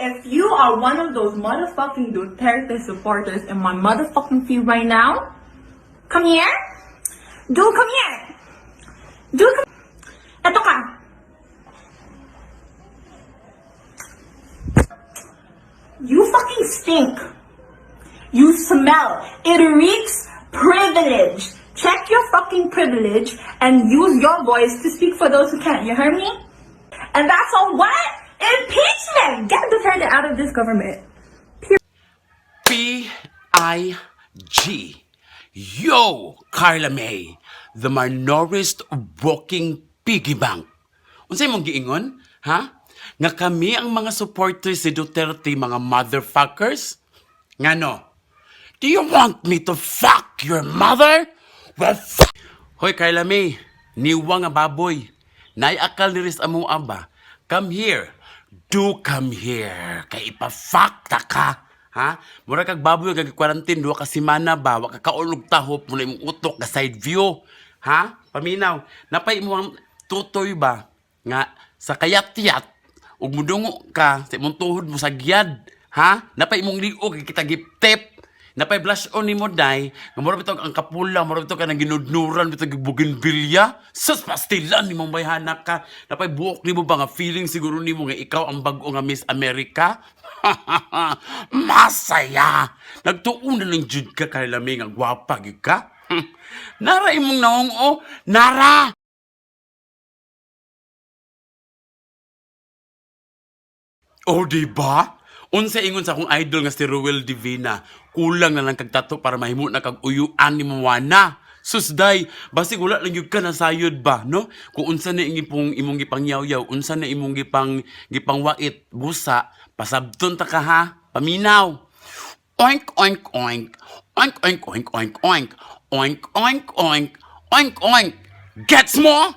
if you are one of those motherfucking Duterte supporters in my motherfucking feed right now, come here. Dude, come here. Dude, come. Eto ka. You fucking stink. You smell. It reeks privilege. Check your fucking privilege and use your voice to speak for those who can't. You heard me? And that's all what? Impeachment! Get Duterte out of this government. P-I-G. Yo, Carla May, the minorist walking piggy bank. Unsay mong giingon? Ha? Nga kami ang mga supporters si Duterte, mga motherfuckers? Ngano? Do you want me to fuck your mother? Well, fuck! Hoy, Carla May, niwa nga baboy. Naiakal ni Riz amo aba. Come here. Do come here. Kay ipa-fuck ta ka. Ha? Mura kag baboy kag quarantine duha ka semana ba, wa ka kaulog tahop muna imong utok ka side view. Ha? Paminaw, napay mo ang tutoy ba nga sa kayat-yat ug mudungo ka sa imong tuhod mo sa giyad. Ha? Napay imong liog kita giptep. Napay blush on nimo day, nga mura bitaw ang kapula, mura bitaw ka nang ginudnuran bitaw bougainvillea. Sus pastilan nimong bayhanak ka. Napay buok nimo ba nga feeling siguro nimo nga ikaw ang bag-o nga Miss America? Masaya! Nagtuunan ng jud ka, Carla May, nga gwapa gid ka. Nara imong naong nara! O, diba? Unsa ingon sa akong idol nga si Ruel Divina, kulang na lang kag tato para mahimo na kag uyuan ni Moana. Susday, basig wala lang yung ka nasayod ba, no? Kung unsa na imong gipangyaw-yaw, unsa na imong gipangwait, busa, pasabton ta ka ha, paminaw. Oink, oink, oink. Oink, oink, oink, oink, oink. Oink, oink, oink. Oink, oink. Gets mo?